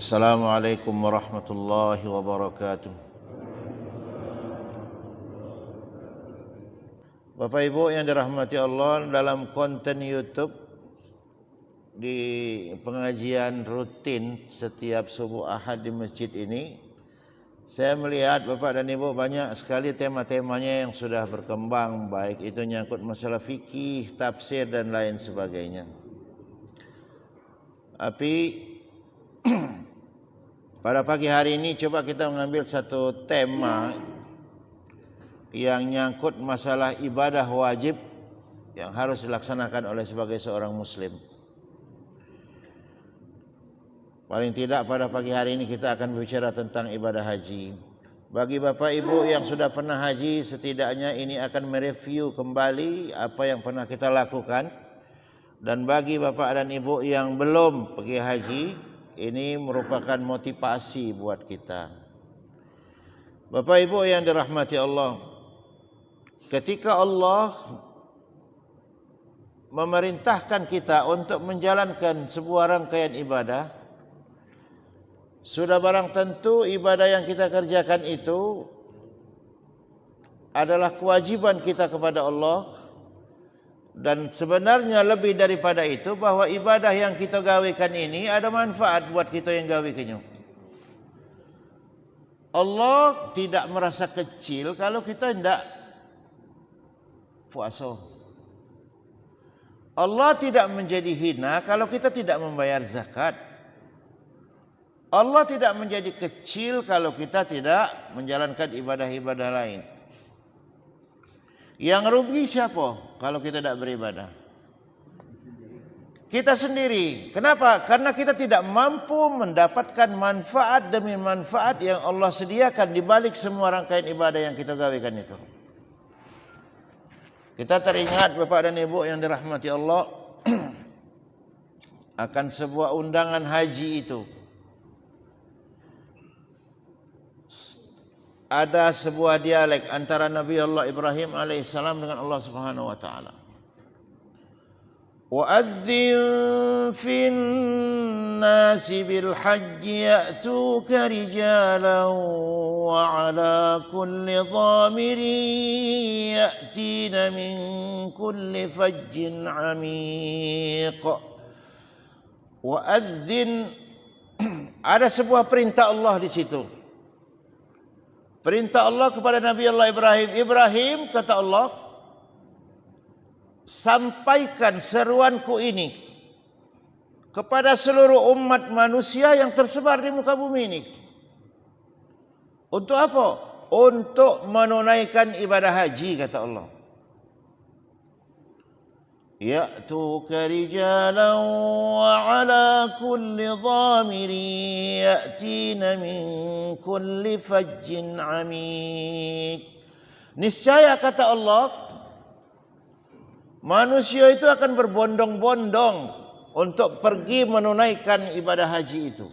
Assalamualaikum warahmatullahi wabarakatuh. Bapak Ibu yang dirahmati Allah, dalam konten YouTube di pengajian rutin setiap subuh Ahad di masjid ini, saya melihat Bapak dan Ibu banyak sekali tema-temanya yang sudah berkembang, baik itu nyangkut masalah fikih, tafsir dan lain sebagainya. Tapi pada pagi hari ini coba kita mengambil satu tema yang nyangkut masalah ibadah wajib yang harus dilaksanakan oleh sebagai seorang muslim. Paling tidak pada pagi hari ini kita akan berbicara tentang ibadah haji. Bagi Bapak Ibu yang sudah pernah haji, setidaknya ini akan mereview kembali apa yang pernah kita lakukan. Dan bagi Bapak dan Ibu yang belum pergi haji, ini merupakan motivasi buat kita. Bapak Ibu yang dirahmati Allah, ketika Allah memerintahkan kita untuk menjalankan sebuah rangkaian ibadah, sudah barang tentu ibadah yang kita kerjakan itu adalah kewajiban kita kepada Allah. Dan sebenarnya lebih daripada itu, bahwa ibadah yang kita gawekan ini ada manfaat buat kita yang gawekannya. Allah tidak merasa kecil kalau kita tidak puasa. Allah tidak menjadi hina kalau kita tidak membayar zakat. Allah tidak menjadi kecil kalau kita tidak menjalankan ibadah-ibadah lain. Yang rugi siapa kalau kita tidak beribadah? Kita sendiri. Kenapa? Karena kita tidak mampu mendapatkan manfaat demi manfaat yang Allah sediakan di balik semua rangkaian ibadah yang kita gawekan itu. Kita teringat Bapak dan Ibu yang dirahmati Allah akan sebuah undangan haji itu. Ada sebuah dialek antara Nabi Allah Ibrahim alaihissalam dengan Allah Subhanahu wa taala. Wa'adzin fin nasi bil hajji ya'tuka rijalan wa 'ala kulli dhamirin ya'tina min kulli fajjin 'amiq. Wa'adzin, ada sebuah perintah Allah di situ. Perintah Allah kepada Nabi Allah Ibrahim. Ibrahim, kata Allah, sampaikan seruanku ini kepada seluruh umat manusia yang tersebar di muka bumi ini. Untuk apa? Untuk menunaikan ibadah haji, kata Allah. Ya'tuka rijalan wa 'ala kulli dhamirin ya'tina min kulli fajjin 'amiq. Niscaya, kata Allah, manusia itu akan berbondong-bondong untuk pergi menunaikan ibadah haji itu.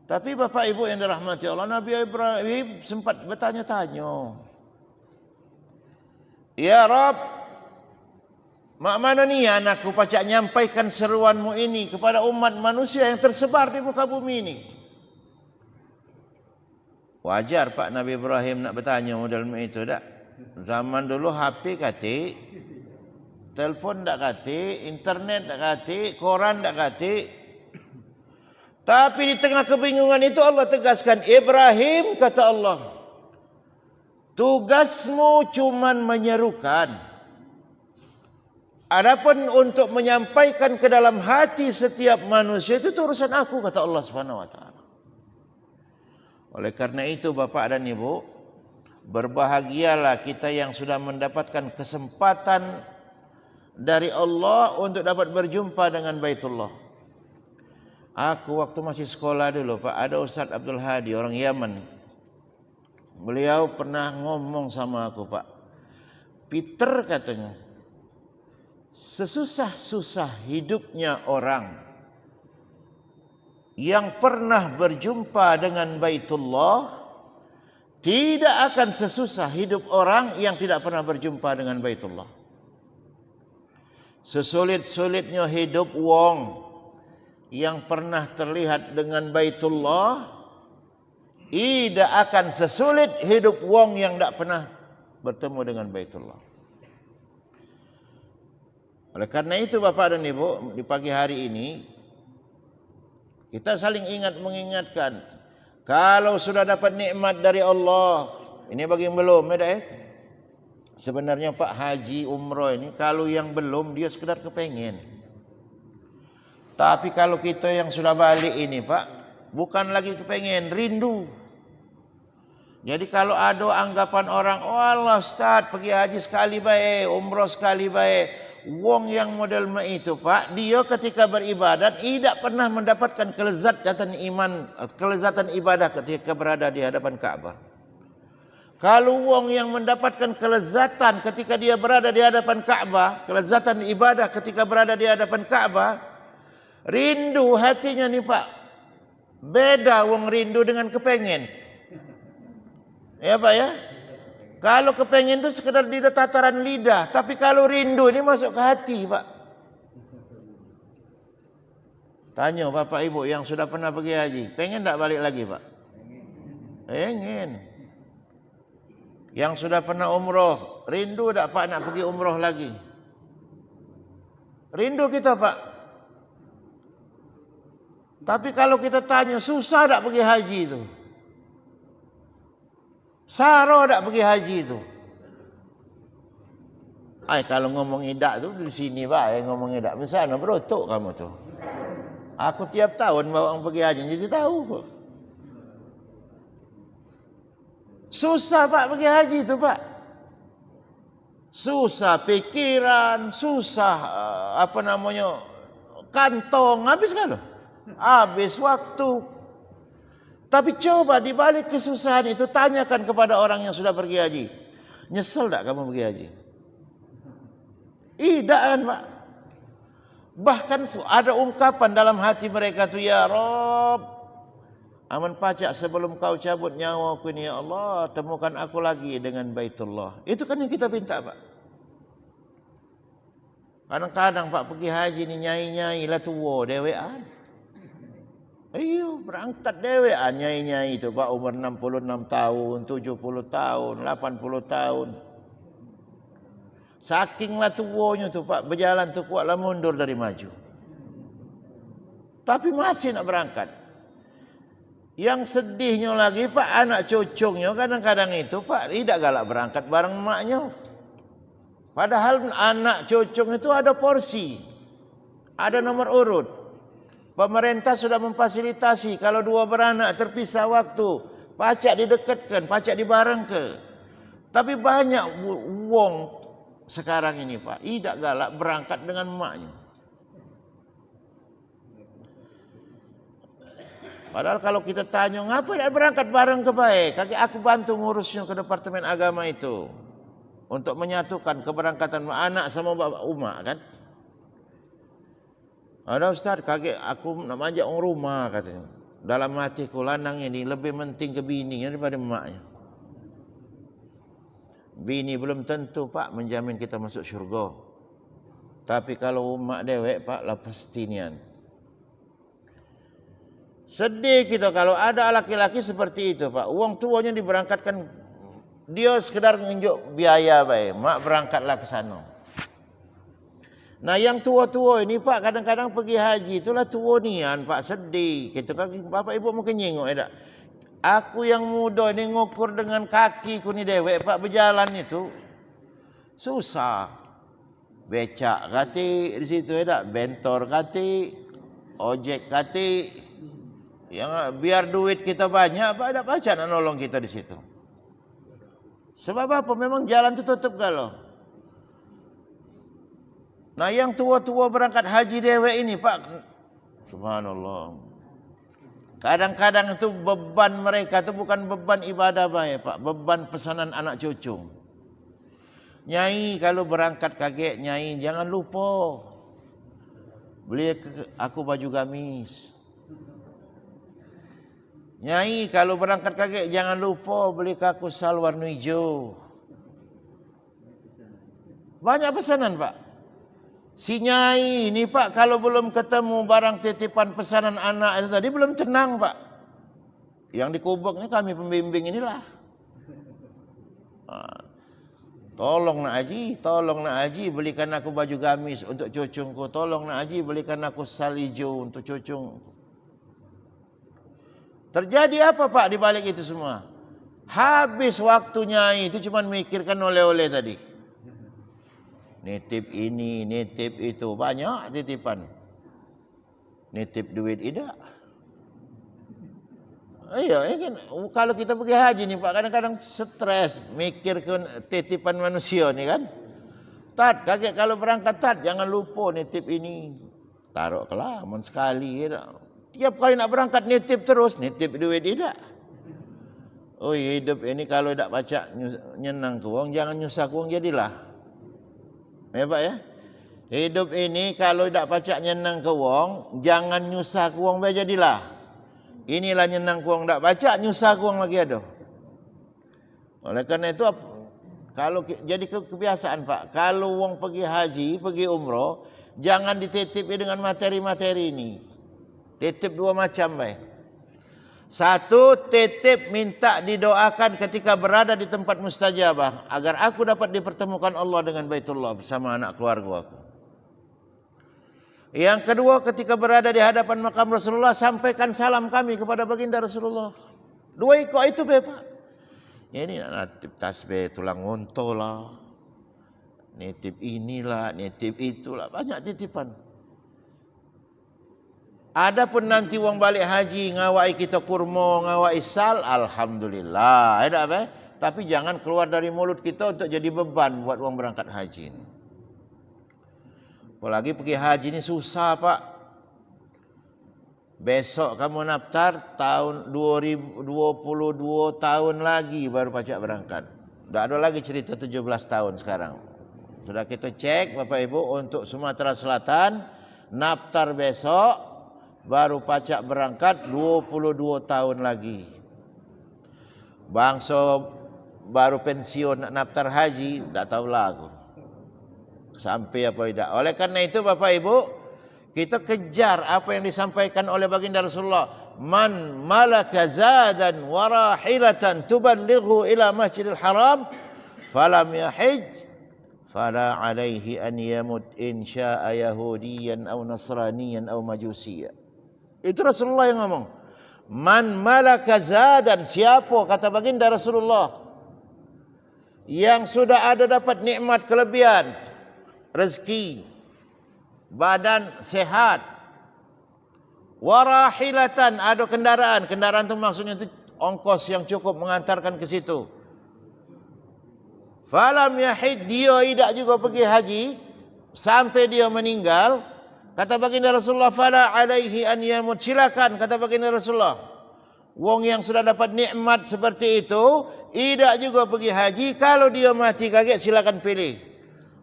Tapi Bapak Ibu yang dirahmati Allah, Nabi Ibrahim sempat bertanya-tanya, ya Rabb, mak mana ni anakku pacak nyampaikan seruanmu ini kepada umat manusia yang tersebar di muka bumi ini? Wajar Pak Nabi Ibrahim nak bertanya model itu tak? Zaman dulu HP kati, telefon tak kati, internet tak kati, koran tak kati. Tapi di tengah kebingungan itu Allah tegaskan, Ibrahim, kata Allah, tugasmu cuman menyerukan. Adapun untuk menyampaikan ke dalam hati setiap manusia itu urusan aku, kata Allah Subhanahu wa taala. Oleh karena itu Bapak dan Ibu, berbahagialah kita yang sudah mendapatkan kesempatan dari Allah untuk dapat berjumpa dengan Baitullah. Aku waktu masih sekolah dulu Pak, ada Ustaz Abdul Hadi, orang Yaman. Beliau pernah ngomong sama aku, Pak, Peter, katanya, sesusah-susah hidupnya orang yang pernah berjumpa dengan Baitullah, tidak akan sesusah hidup orang yang tidak pernah berjumpa dengan Baitullah. Sesulit-sulitnya hidup wong yang pernah terlihat dengan Baitullah tidak akan sesulit hidup wong yang tak pernah bertemu dengan Baitullah. Oleh karena itu Bapak dan Ibu, di pagi hari ini kita saling mengingatkan, kalau sudah dapat nikmat dari Allah, ini bagi yang belum, ya. Sebenarnya Pak, haji umroh ini kalau yang belum dia sekedar kepengen. Tapi kalau kita yang sudah balik ini Pak, bukan lagi kepengen, rindu. Jadi kalau ada anggapan orang, oh Allah Ustaz pergi haji sekali baik, umroh sekali baik. Wong yang model itu Pak, dia ketika beribadat tidak pernah mendapatkan kelezatan iman, kelezatan ibadah ketika berada di hadapan Ka'bah. Kalau wong yang mendapatkan kelezatan ketika dia berada di hadapan Ka'bah, kelezatan ibadah ketika berada di hadapan Ka'bah, rindu hatinya nih Pak. Beda wong rindu dengan kepengen. Ya Pak ya. Kalau kepengen itu sekedar di tataran lidah, tapi kalau rindu ini masuk ke hati, Pak. Tanya Bapak Ibu yang sudah pernah pergi haji, pengen tak balik lagi, Pak? Pengen. Yang sudah pernah umroh, rindu tak Pak nak pergi umroh lagi? Rindu kita, Pak. Tapi kalau kita tanya, susah tak pergi haji itu? Saro tak pergi haji itu? Kalau ngomong idak tu di sini Pak, ngomong idak di sana berotok kamu tu. Aku tiap tahun bawa orang pergi haji, jadi tahu kok. Susah Pak pergi haji itu Pak. Susah pikiran, susah kantong, habis kan? Habis waktu. Tapi coba di balik kesusahan itu tanyakan kepada orang yang sudah pergi haji. Nyesel tak kamu pergi haji? Tidak kan Pak? Bahkan ada ungkapan dalam hati mereka tu, ya Rob, aman pacak sebelum kau cabut nyawa aku ini, ya Allah, temukan aku lagi dengan Baitullah. Itu kan yang kita minta Pak. Kadang-kadang Pak pergi haji ni nyai-nyai lah tua dewean. Ayo berangkat dewean nyai-nyai itu Pak, umur 66 tahun, 70 tahun, 80 tahun. Sakinglah tuanya tu Pak, berjalan tu kuatlah mundur dari maju. Tapi masih nak berangkat. Yang sedihnya lagi Pak, anak cucunya kadang-kadang itu Pak tidak galak berangkat bareng maknya. Padahal anak cucung itu ada porsi, ada nomor urut. Pemerintah sudah memfasilitasi kalau dua beranak terpisah waktu, pacak didekatkan, pacak dibarengke. Tapi banyak wong sekarang ini Pak, tidak galak berangkat dengan maknya. Padahal kalau kita tanya, ngapa tidak berangkat bareng ke baik? Kaki aku bantu ngurusnya ke Departemen Agama itu. Untuk menyatukan keberangkatan anak sama bapak umat kan. Ada Ustaz, kakek aku nak manjak orang rumah katanya. Dalam hatiku lanang ini lebih penting ke bininya daripada emaknya. Bini belum tentu Pak menjamin kita masuk syurga. Tapi kalau umat dewek Pak lah pastinian. Sedih kita kalau ada laki-laki seperti itu Pak. Uang tuanya diberangkatkan, dia sekedar ngunjuk biaya baik. Mak berangkatlah ke sana. Nah yang tua-tua ini Pak kadang-kadang pergi haji itulah tua nian Pak, sedih. Kita kan Bapak Ibu mungkin nyengok ya tak? Aku yang muda ini ngukur dengan kaki ku ni dewek Pak berjalan itu susah. Becak kati di situ ya tak? Bentor kati, ojek kati. Yang biar duit kita banyak Pak, ada baca nak nolong kita di situ. Sebab apa? Memang jalan itu tutup galau. Nah yang tua-tua berangkat haji dewek ini Pak, subhanallah. Kadang-kadang itu beban mereka itu bukan beban ibadah baik Pak, beban pesanan anak cucu. Nyai kalau berangkat kakek, nyai jangan lupa beli aku baju gamis. Nyai kalau berangkat kakek jangan lupa beli aku sal warna hijau. Banyak pesanan Pak. Si Nyai ni Pak, kalau belum ketemu barang titipan pesanan anak itu tadi belum tenang Pak. Yang di Kubek ni kami pembimbing inilah. Tolong nak Haji belikan aku baju gamis untuk cucungku. Tolong nak Haji belikan aku sal hijau untuk cucung. Terjadi apa Pak di balik itu semua? Habis waktu Nyai itu cuma mikirkan oleh-oleh tadi. Nitip ini, nitip itu, banyak titipan. Nitip duit tidak. Iya, kan kalau kita pergi haji ni Pak, kadang-kadang stres mikirkan titipan manusia ni kan. Tat, kakek kalau berangkat Tat, jangan lupa nitip ini. Taruh kelaman sekali. Tiap kali nak berangkat nitip terus, nitip duit tidak. Oh hidup ini kalau tak baca nyenang ke wong, jangan nyusah ke wong jadilah. Ya Pak ya. Hidup ini kalau tak baca nyenang ke wong, jangan nyusah ke wong jadilah. Inilah nyenang ke wong tak baca, nyusah ke wong lagi ada. Oleh karena itu kalau jadi kebiasaan Pak, kalau wong pergi haji, pergi umroh, jangan dititipi dengan materi-materi ini. Titip dua macam baik. Satu, titip minta didoakan ketika berada di tempat mustajabah agar aku dapat dipertemukan Allah dengan Baitullah bersama anak keluarga aku. Yang kedua, ketika berada di hadapan makam Rasulullah, sampaikan salam kami kepada baginda Rasulullah. Dua ikut itu Pak. Ya, ini nitip tasbih tulang unta lah, nitip inilah, nitip itulah, banyak titipan. Adapun nanti wong balik haji ngawai kita kurma, ngawai sal, alhamdulillah. Ada apa? Tapi jangan keluar dari mulut kita untuk jadi beban buat wong berangkat haji. Apalagi pergi haji ni susah Pak. Besok kamu naftar tahun 2022 tahun lagi baru pacak berangkat. Tak ada lagi cerita 17 tahun sekarang. Sudah kita cek Bapak Ibu untuk Sumatera Selatan, naftar besok baru pacak berangkat 22 tahun lagi. Bangsa baru pensiun nak naftar haji, tak tahulah aku sampai apa tidak. Oleh karena itu Bapak Ibu, kita kejar apa yang disampaikan oleh baginda Rasulullah. Man malaka zadan wa rahilatan tuballighu ila Masjidil Haram falam yahij fala alaihi an yamut in syaa yahudiyan aw nasraniyan aw majusiyan. Itu Rasulullah yang ngomong. Man malaka zadan, siapa kata baginda Rasulullah yang sudah ada dapat nikmat kelebihan, rezeki, badan sehat, warahilatan, ada kendaraan itu maksudnya itu ongkos yang cukup mengantarkan ke situ. Falam yahid, dia tidak juga pergi haji sampai dia meninggal. Kata baginda Rasulullah, fala alaihi an yamut, silakan kata baginda Rasulullah. Wong yang sudah dapat nikmat seperti itu, tidak juga pergi haji, kalau dia mati kaget silakan pilih.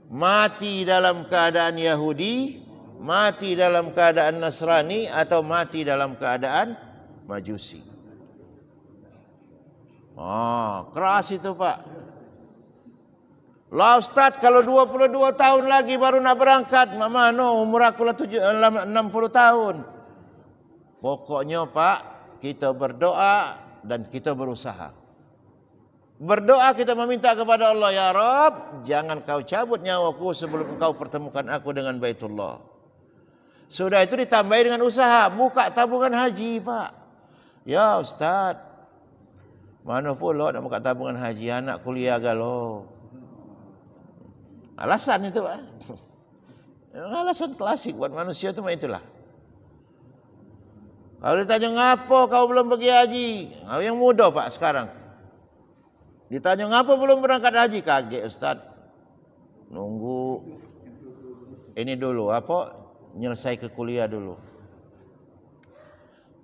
Mati dalam keadaan Yahudi, mati dalam keadaan Nasrani, atau mati dalam keadaan Majusi. Keras itu Pak. Lah Ustaz, kalau 22 tahun lagi baru nak berangkat, mana umur aku lah 60 tahun. Pokoknya Pak, kita berdoa dan kita berusaha. Berdoa kita meminta kepada Allah, ya Rabb, jangan kau cabut nyawaku sebelum kau pertemukan aku dengan Baitullah. Sudah itu ditambahi dengan usaha, buka tabungan haji Pak. Ya Ustaz, mana pula nak buka tabungan haji, anak kuliah galau. Alasan itu Pak. Alasan klasik buat manusia itu itulah. Kalau ditanya ngapa kau belum pergi haji, kau yang muda Pak sekarang. Ditanya ngapa belum berangkat haji, kaget Ustaz. Nunggu ini dulu, nyelesai ke kuliah dulu.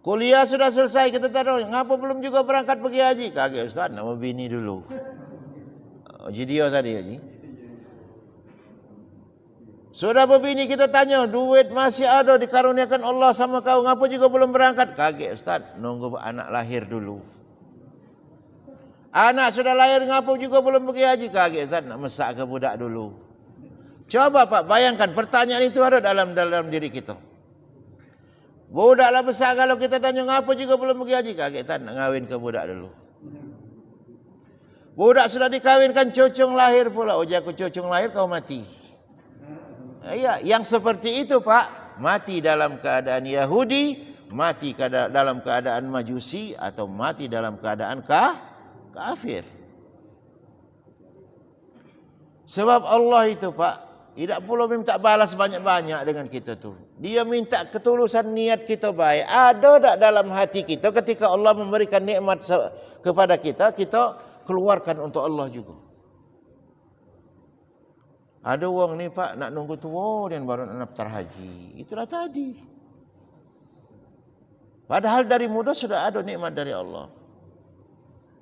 Kuliah sudah selesai, kita tahu ngapa belum juga berangkat pergi haji, kaget Ustaz, nama bini dulu. Jidio tadi haji. Sudah berbini kita tanya, duit masih ada dikaruniakan Allah sama kau, ngapa juga belum berangkat? Kaget Ustaz, nunggu anak lahir dulu. Anak sudah lahir, ngapa juga belum pergi haji? Kaget Ustaz, nak masak ke budak dulu. Coba Pak bayangkan pertanyaan itu ada dalam diri kita. Budaklah besar kalau kita tanya ngapa juga belum pergi haji, kagetan nak ngawin ke budak dulu. Budak sudah dikawinkan cocong lahir pula, aku cocong lahir kau mati. Iya, yang seperti itu Pak, mati dalam keadaan Yahudi, mati dalam keadaan Majusi, atau mati dalam keadaan kafir. Sebab Allah itu Pak, tidak perlu minta balas banyak-banyak dengan kita tu. Dia minta ketulusan niat kita baik. Ada tak dalam hati kita ketika Allah memberikan nikmat kepada kita, kita keluarkan untuk Allah juga. Ada orang ni Pak nak nunggu tua dan baru nak daftar haji. Itulah tadi. Padahal dari muda sudah ada nikmat dari Allah.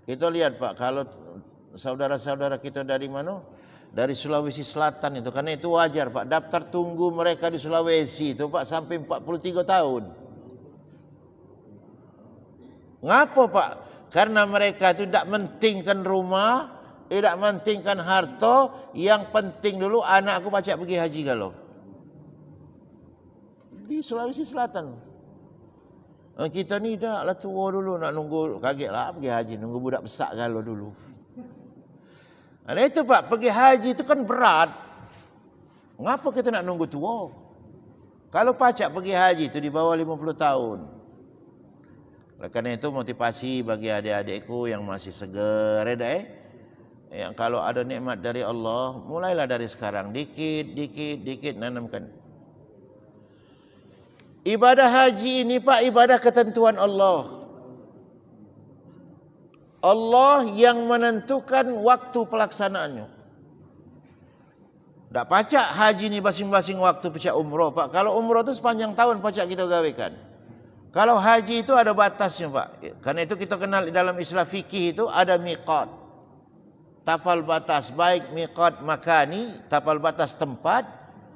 Kita lihat Pak, kalau saudara-saudara kita dari mana? Dari Sulawesi Selatan itu, karena itu wajar Pak, daftar tunggu mereka di Sulawesi itu Pak sampai 43 tahun. Ngapa Pak? Karena mereka itu tidak mentingkan rumah, tidak mentingkan harta, yang penting dulu anakku pacak pergi haji kalau. Di Sulawesi Selatan. Kita ni dah lah tua dulu nak nunggu, kaget lah pergi haji, nunggu budak besar kalau dulu. Nah itu Pak, pergi haji itu kan berat. Ngapa kita nak nunggu tua? Kalau pacak pergi haji itu di bawah 50 tahun. Oleh kerana itu motivasi bagi adik-adikku yang masih segar, yang kalau ada nikmat dari Allah, mulailah dari sekarang, dikit nanamkan. Ibadah haji ini Pak, ibadah ketentuan Allah. Allah yang menentukan waktu pelaksanaannya. Tak pacak haji ni masing-masing waktu pacak umrah Pak. Kalau umrah tu sepanjang tahun pacak kita gawekan. Kalau haji itu ada batasnya Pak. Karena itu kita kenal dalam istilah fikih itu ada miqat. Tapal batas, baik miqat makani, tapal batas tempat,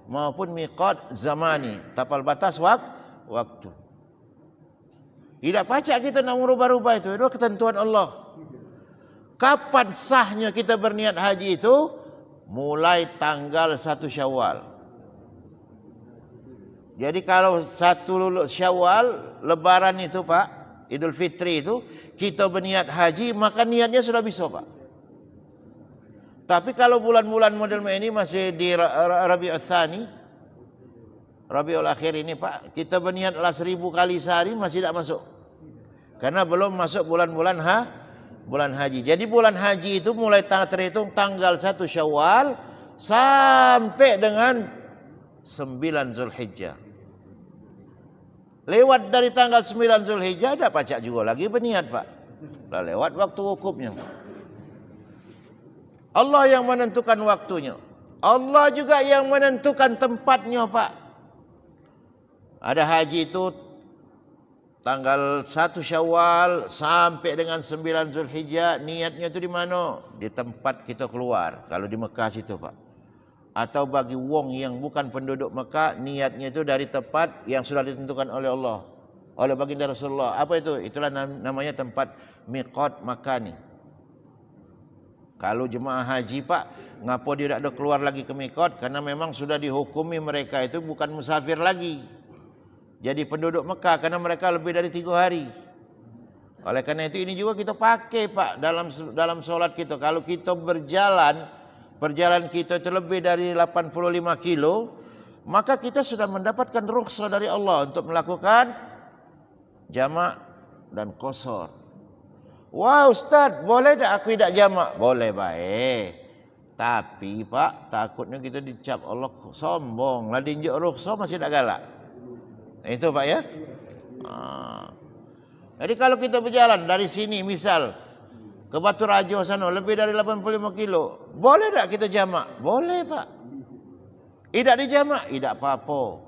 maupun miqat zamani, tapal batas waktu. Tidak pacak kita nak merubah-rubah itu ketentuan Allah. Kapan sahnya kita berniat haji itu? Mulai tanggal 1 Syawal. Jadi kalau 1 Syawal, lebaran itu Pak, Idul Fitri itu, kita berniat haji, maka niatnya sudah bisa Pak. Tapi kalau bulan-bulan model ini masih di Rabiul Tsani, Rabiul Akhir ini Pak, kita berniat 1000 kali sehari masih tidak masuk. Karena belum masuk bulan-bulan bulan haji. Jadi bulan haji itu mulai terhitung tanggal 1 Syawal sampai dengan 9 Zulhijjah. Lewat dari tanggal 9 Zulhijjah dah pacak juga lagi berniat Pak. Dah lewat waktu wukufnya. Allah yang menentukan waktunya. Allah juga yang menentukan tempatnya Pak. Ada haji itu tanggal 1 Syawal sampai dengan 9 Zulhijjah, niatnya itu di mana? Di tempat kita keluar. Kalau di Mekah situ Pak. Atau bagi wong yang bukan penduduk Mekah, niatnya itu dari tempat yang sudah ditentukan oleh Allah, oleh baginda Rasulullah. Apa itu? Itulah namanya tempat miqat makani. Kalau jemaah haji Pak, ngapa dia tidak ada keluar lagi ke miqat? Karena memang sudah dihukumi mereka itu bukan musafir lagi. Jadi penduduk Mekah karena mereka lebih dari 3 hari. Oleh karena itu ini juga kita pakai Pak dalam solat kita. Kalau kita perjalanan kita itu lebih dari 85 kilo, maka kita sudah mendapatkan rukhsah dari Allah untuk melakukan jamak dan qasar. Wah Ustaz, boleh tak aku tidak jamak? Boleh baik. Tapi Pak, takutnya kita dicap Allah sombong. Lah diinjak rukhsah masih tak galak. Itu Pak ya. Jadi kalau kita berjalan dari sini misal ke Batu Rajo sana lebih dari 85 kilo, boleh tak kita jamak? Boleh Pak. Tidak dijamak, tidak apa-apa.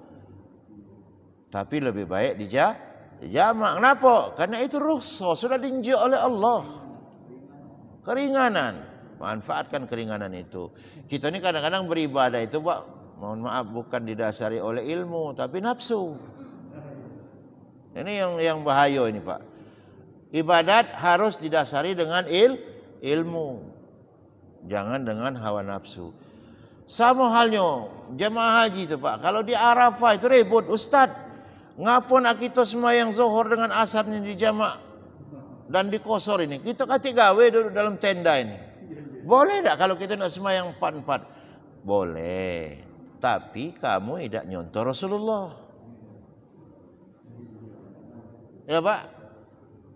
Tapi lebih baik dijamak. Kenapa? Karena itu rukhsah sudah diinjak oleh Allah. Keringanan. Manfaatkan keringanan itu. Kita ni kadang-kadang beribadah itu Pak, mohon maaf bukan didasari oleh ilmu tapi nafsu. Ini yang bahaya ini Pak. Ibadat harus didasari dengan ilmu. Jangan dengan hawa nafsu. Sama halnya jemaah haji itu Pak. Kalau di Arafah itu ribut, Ustaz. Ngapa nak kita sembahyang zuhur dengan asar ni di jamak dan di kosor ini? Kita kati gawe duduk dalam tenda ini. Boleh tak kalau kita nak sembahyang 4-4? Boleh. Tapi kamu tidak nyontoh Rasulullah. Ya Pak.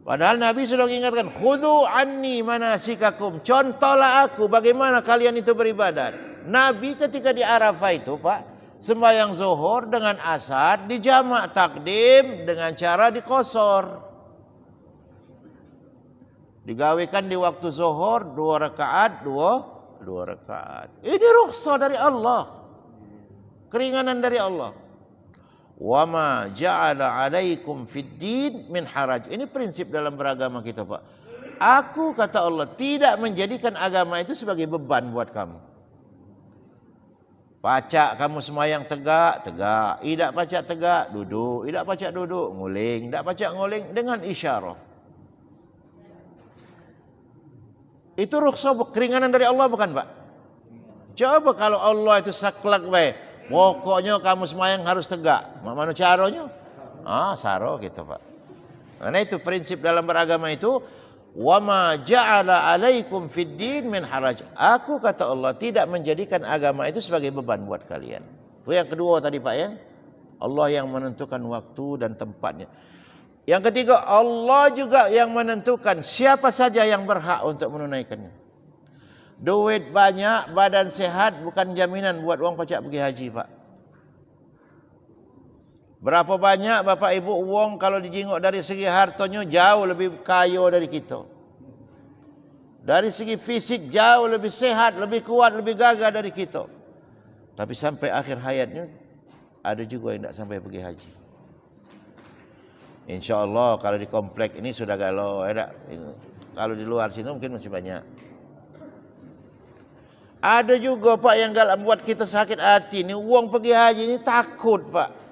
Padahal Nabi sudah mengingatkan, khudhu anni manasikakum. Contohlah aku bagaimana kalian itu beribadat. Nabi ketika di Arafah itu Pak, sembahyang zuhur dengan asar dijamak takdim dengan cara dikosor. Digawekan di waktu zuhur 2 rakaat, 2 rakaat. Ini rukhsah dari Allah. Keringanan dari Allah. Wa ma ja'ala 'alaikum fid din min haraj. Ini prinsip dalam beragama kita, Pak. Aku kata Allah tidak menjadikan agama itu sebagai beban buat kamu. Pacak kamu semayang tegak, tegak. Tidak pacak tegak, duduk. Tidak pacak duduk, nguling. Tidak pacak nguling dengan isyarah. Itu rukhsah keringanan dari Allah bukan, Pak? Coba kalau Allah itu saklak baik. Pokoknya kamu semayang harus tegak. Mana caranya? Saro gitu Pak. Karena itu prinsip dalam beragama itu. Wa ma ja'ala 'alaikum fid din min haraj. Aku kata Allah tidak menjadikan agama itu sebagai beban buat kalian. Itu yang kedua tadi Pak ya. Allah yang menentukan waktu dan tempatnya. Yang ketiga, Allah juga yang menentukan siapa saja yang berhak untuk menunaikannya. Duit banyak, badan sehat bukan jaminan buat orang pacak pergi haji, Pak. Berapa banyak Bapak Ibu uang kalau dijenguk dari segi hartanya jauh lebih kaya dari kita. Dari segi fisik jauh lebih sehat, lebih kuat, lebih gagah dari kita. Tapi sampai akhir hayatnya ada juga yang tidak sampai pergi haji. InsyaAllah kalau di komplek ini sudah galau. Kalau di luar sini mungkin masih banyak. Ada juga Pak yang galak buat kita sakit hati. Ni uang pergi haji ni takut Pak.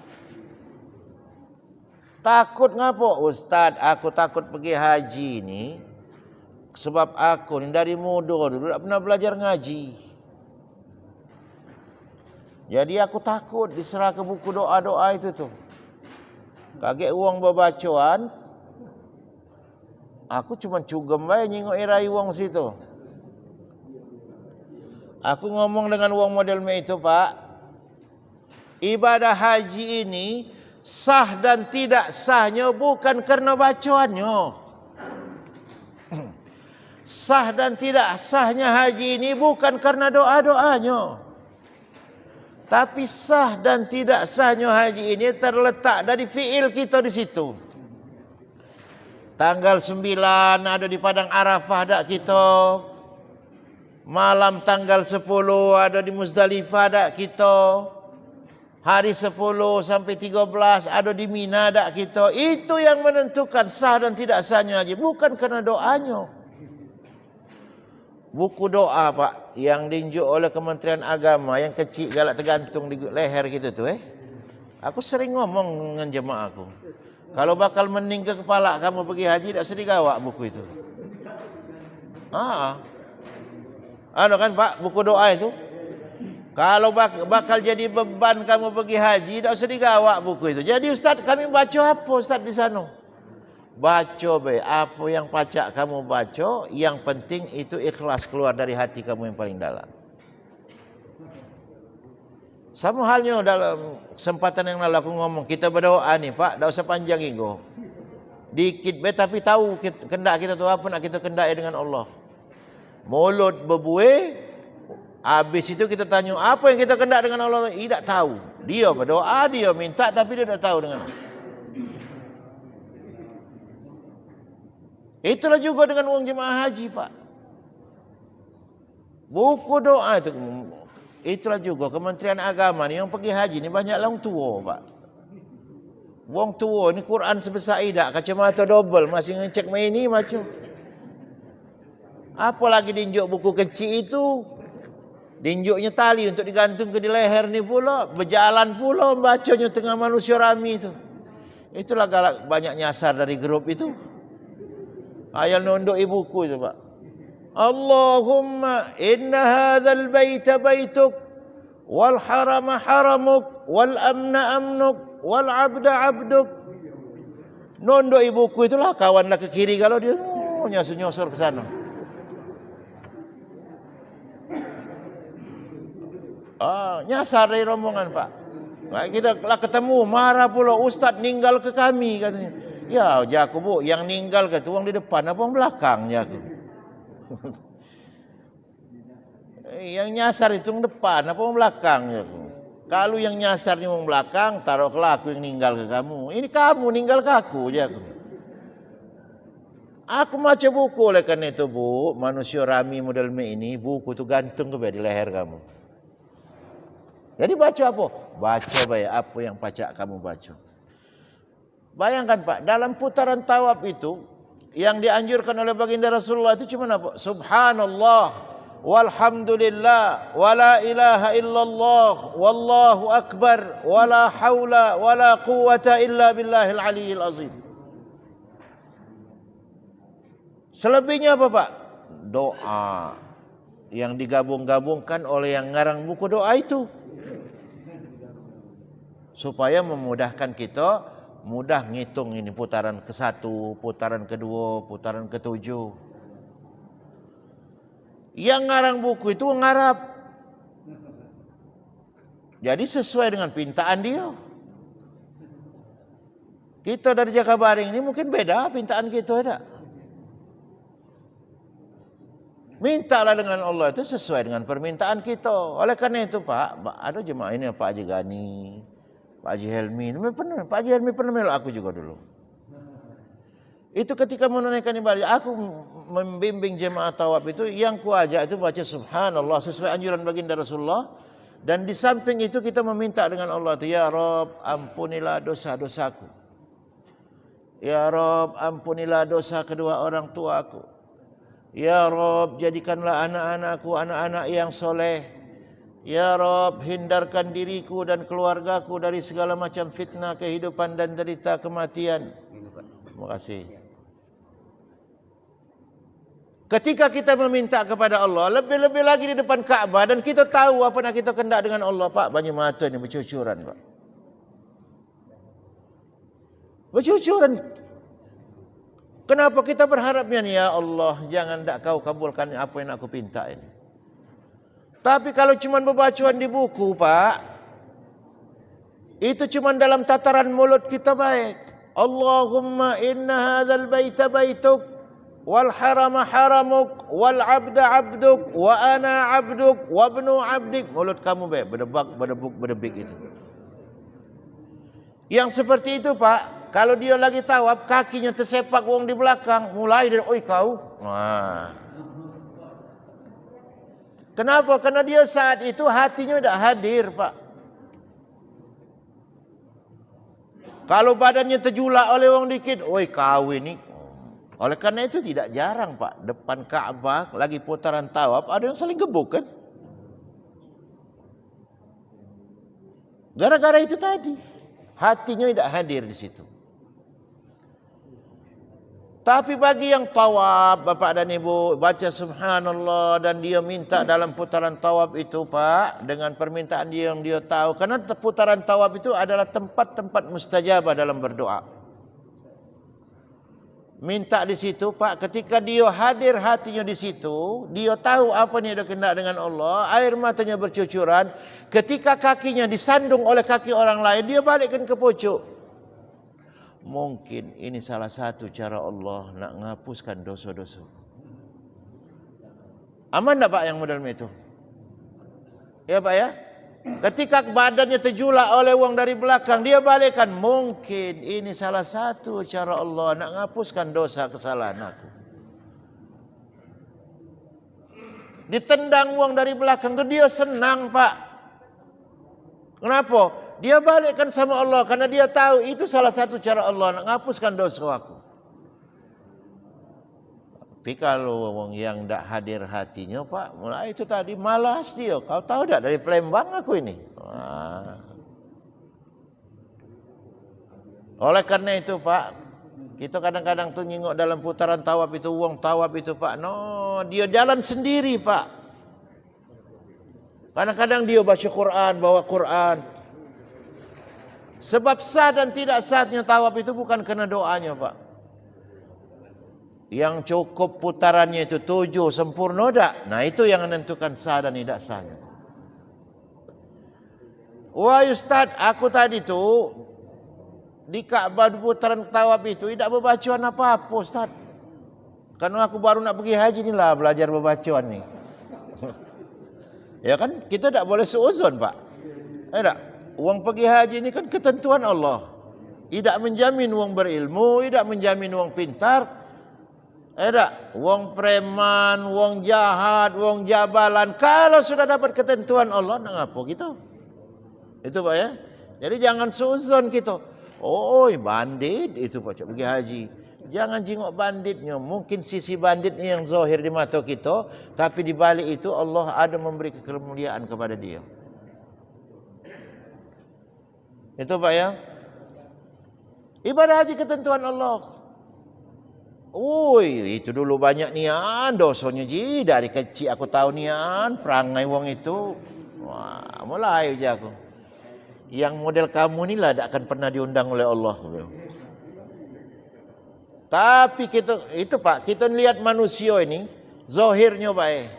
Takut ngapa? Ustaz, aku takut pergi haji ni sebab aku ni dari muda dulu tak pernah belajar ngaji. Jadi aku takut diserah ke buku doa-doa itu tu. Kaget uang berbacaan. Aku cuma cugem bae nyingok irai uang situ. Aku ngomong dengan uang model itu Pak. Ibadah haji ini sah dan tidak sahnya bukan karena bacaannya. Sah dan tidak sahnya haji ini bukan karena doa-doanya. Tapi sah dan tidak sahnya haji ini terletak dari fiil kita di situ. Tanggal 9 ada di Padang Arafah dak kita. Malam tanggal 10 ada di Muzdalifah dak kita. Hari 10 sampai 13 ada di Mina dak kita. Itu yang menentukan sah dan tidak sahnya haji. Bukan karena doanya. Buku doa Pak yang diunjuk oleh Kementerian Agama yang kecil galak tergantung di leher gitu tu Aku sering ngomong dengan jemaah aku. Kalau bakal mening ke kepala kamu pergi haji tak sedih gawak buku itu. Ano kan Pak buku doa itu. Kalau bakal jadi beban kamu pergi haji tak sedih gawak buku itu. Jadi Ustaz kami baca apa Ustaz di sana? Baca be apa yang pacak kamu baca, yang penting itu ikhlas keluar dari hati kamu yang paling dalam. Sama halnya dalam kesempatan yang lalu aku ngomong kita berdoa ni Pak, tak usah panjang ego. Dikit be tapi tahu kendak kita tu apa nak kita kendai dengan Allah. Mulut berbuih, habis itu kita tanya apa yang kita kendak dengan Allah, tidak tahu. Dia berdoa, dia minta tapi dia tak tahu dengan Allah. Itulah juga dengan uang jemaah haji Pak. Buku doa itu. Itulah juga Kementerian Agama ni yang pergi haji ni banyak orang tua Pak. Wong tua ni Quran sebesar idak, kacamata double masih ngecek main ni macam. Apalagi dinjuk buku kecil itu. Dinjuknya tali untuk digantung ke di leher ni pula. Berjalan pula membacanya tengah manusia ramai itu. Itulah galak banyak nyasar dari grup itu. Ayat nunduk ibuku itu Pak. Allahumma inna hadzal baita baituk wal harama haramuk, wal amna amnuk, wal abda abduk. Nondok ibuku itulah, kawanlah ke kiri kalau dia nyosor ke sana. Nyasar dari rombongan, Pak. Kita lah ketemu, marah pula, Ustaz ninggal ke kami katanya. Ya, jaku bu, yang ninggal ke tuang di depan apa yang belakang jaku. Yang nyasar itu yang depan apa yang belakang jaku. Kalau yang nyasar yang belakang, taruhlah aku yang ninggal ke kamu. Ini kamu ninggal ke aku jaku. Aku baca buku oleh karena itu bu, manusia rami model ini, buku itu gantung ke di leher kamu. Jadi baca apa? Baca baik apa yang baca kamu baca. Bayangkan Pak, dalam putaran tawaf itu yang dianjurkan oleh baginda Rasulullah itu cuma apa? Subhanallah, walhamdulillah, wala ilaha illallah, wallahu akbar, wala haula, wala quwata illa billahil aliyil azim. Selebihnya apa Pak? Doa yang digabung-gabungkan oleh yang ngarang buku doa itu. Supaya memudahkan kita, mudah ngitung ini putaran ke-1, putaran kedua, putaran ke-7. Yang ngarang buku itu ngarap. Jadi sesuai dengan pintaan dia. Kita dari Jakabaring ini mungkin beda pintaan kita ada. Mintalah dengan Allah itu sesuai dengan permintaan kita. Oleh karena itu Pak, ada jemaah ini Pak Haji Gani, Pak Haji Helmi, Pak Haji Helmi pernah melok aku juga dulu. Itu ketika menunaikan ibadah, aku membimbing jemaah tawaf itu, yang kuajak itu baca subhanallah sesuai anjuran baginda Rasulullah. Dan di samping itu kita meminta dengan Allah itu, ya Rabb ampunilah dosa-dosaku. Ya Rabb ampunilah dosa kedua orang tuaku. Ya Rabb jadikanlah anak-anakku anak-anak yang soleh. Ya Rabb hindarkan diriku dan keluargaku dari segala macam fitnah kehidupan dan derita kematian. Terima kasih. Ketika kita meminta kepada Allah, lebih-lebih lagi di depan Ka'bah, dan kita tahu apa yang kita kendak dengan Allah, Pak, banyak mata ini bercucuran, Pak. Bercucuran. Kenapa kita berharapnya nih, ya Allah, jangan tak kau kabulkan apa yang aku pinta ini. Tapi kalau cuma berbacaan di buku, Pak, itu cuma dalam tataran mulut kita baik. Allahumma inna hadzal baita baituk wal harama haramuk wal abda abduk wa ana abduk wa ibnu abdik. Mulut kamu baik, berdebak, berdebuk, berdebik itu. Yang seperti itu, Pak, kalau dia lagi tawaf, kakinya tersepak wong di belakang, mulai dari, oi kau. Wah. Kenapa? Karena dia saat itu hatinya tidak hadir, Pak. Kalau badannya terjulak oleh wong dikit, oi kau ini. Oleh karena itu tidak jarang, Pak, depan Ka'bah lagi putaran tawaf ada yang saling gebuk kan? Gara-gara itu tadi, hatinya tidak hadir di situ. Tapi bagi yang tawaf, Bapak dan Ibu, baca subhanallah dan dia minta dalam putaran tawaf itu, Pak, dengan permintaan dia yang dia tahu. Karena putaran tawaf itu adalah tempat-tempat mustajabah dalam berdoa. Minta di situ, Pak, ketika dia hadir hatinya di situ, dia tahu apa yang dia kena dengan Allah, air matanya bercucuran, ketika kakinya disandung oleh kaki orang lain, dia balikkan ke pucuk. Mungkin ini salah satu cara Allah nak menghapuskan dosa-dosa. Aman tak Pak yang model itu? Ya Pak ya? Ketika badannya terjulak oleh wong dari belakang, dia balikkan. Mungkin ini salah satu cara Allah nak menghapuskan dosa kesalahan aku. Ditendang wong dari belakang tu dia senang Pak. Kenapa? Dia balikkan sama Allah karena dia tahu itu salah satu cara Allah nak menghapuskan dosa aku. Tapi kalau orang yang tak hadir hatinya, Pak, mulai itu tadi malas dia. Kau tahu tak dari Palembang aku ini. Wah. Oleh karena itu, Pak, kita kadang-kadang tuh nyingok dalam putaran tawaf itu, uang tawaf itu, Pak. No, dia jalan sendiri, Pak. Kadang-kadang dia baca Quran, bawa Quran. Sebab sah dan tidak sahnya tawaf itu bukan kena doanya, Pak. Yang cukup putarannya itu 7 sempurna tak? Nah itu yang menentukan sah dan tidak sahnya. Wah Ustaz, aku tadi tu di Ka'bah putaran tawaf itu tidak berbacaan apa-apa Ustaz. Karena aku baru nak pergi haji ni lah belajar berbacaan ni. Ya kan kita tak boleh seuzon Pak. Tak? Uang pergi haji ni kan ketentuan Allah. Tidak menjamin uang berilmu, tidak menjamin uang pintar. Tak? Wong preman, wong jahat, wong jabalan. Kalau sudah dapat ketentuan Allah, nak apa gitu? Itu Pak ya. Jadi jangan suzon kita. Oh, bandit itu Pak pergi haji. Jangan jengok banditnya. Mungkin sisi banditnya yang zahir di mata kita, tapi di balik itu Allah ada memberi kemuliaan kepada dia. Itu Pak ya. Ibadah haji ketentuan Allah. Oi, itu dulu banyak nian dosanya ji. Dari kecil aku tahu nian perangai wong itu. Wah, mulai aja aku. Yang model kamu ni lah tak akan pernah diundang oleh Allah. Tapi kita itu Pak, kita lihat manusia ini zahirnya baik.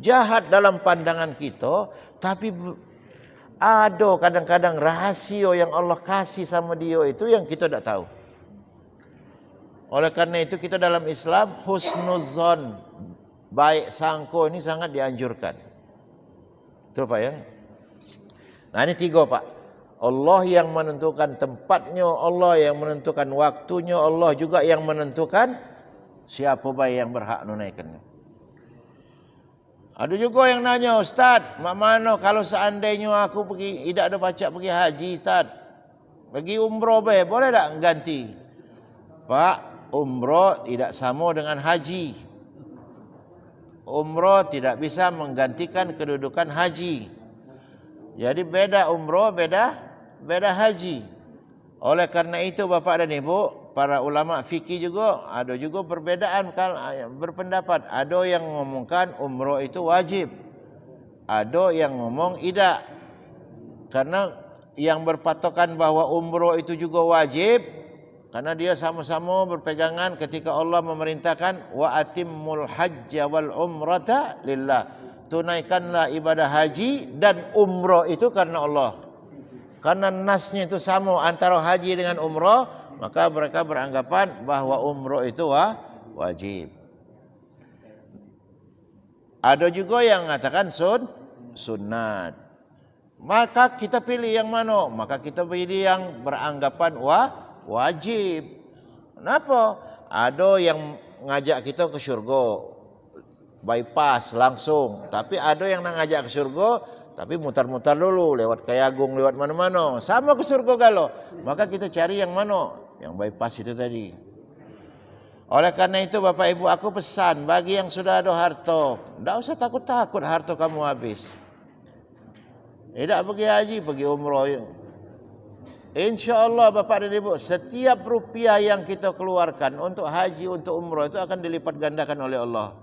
Jahat dalam pandangan kita, tapi ada kadang-kadang rahasia yang Allah kasih sama dia itu yang kita tak tahu. Oleh karena itu kita dalam Islam husnuzon, baik sangka ini sangat dianjurkan. Itu Pak ya. Nah ini 3 Pak. Allah yang menentukan tempatnya, Allah yang menentukan waktunya, Allah juga yang menentukan siapa baik yang berhak menunaikannya. Ada juga yang nanya, Ustaz, mak mana kalau seandainya aku pergi tidak ada baca pergi haji Ustaz, pergi umrah baik, boleh tak ganti? Pak, umrah tidak sama dengan haji. Umrah tidak bisa menggantikan kedudukan haji. Jadi beda umrah, beda haji. Oleh karena itu Bapak dan Ibu, para ulama fikih juga ada juga perbedaan berpendapat. Ada yang ngomongkan umrah itu wajib. Ada yang ngomong tidak. Karena yang berpatokan bahwa umrah itu juga wajib, karena dia sama-sama berpegangan ketika Allah memerintahkan wa atimmul hajja wal umrata lillah. Tunaikanlah ibadah haji dan umrah itu karena Allah. Karena nasnya itu sama antara haji dengan umrah, maka mereka beranggapan bahwa umrah itu wajib. Ada juga yang mengatakan sunat. Maka kita pilih yang mana? Maka kita pilih yang beranggapan wajib. Kenapa? Ada yang ngajak kita ke syurga, bypass langsung. Tapi ada yang nak ngajak ke syurga, tapi mutar-mutar dulu lewat Kayagung, lewat mana-mana. Sama ke syurga galau. Maka kita cari yang mana? Yang bypass itu tadi. Oleh karena itu Bapak Ibu, aku pesan bagi yang sudah ada harta, tidak usah takut-takut harta kamu habis. Tidak pergi haji, pergi umrah. InsyaAllah Bapak dan Ibu, setiap rupiah yang kita keluarkan untuk haji, untuk umrah itu akan dilipat gandakan oleh Allah.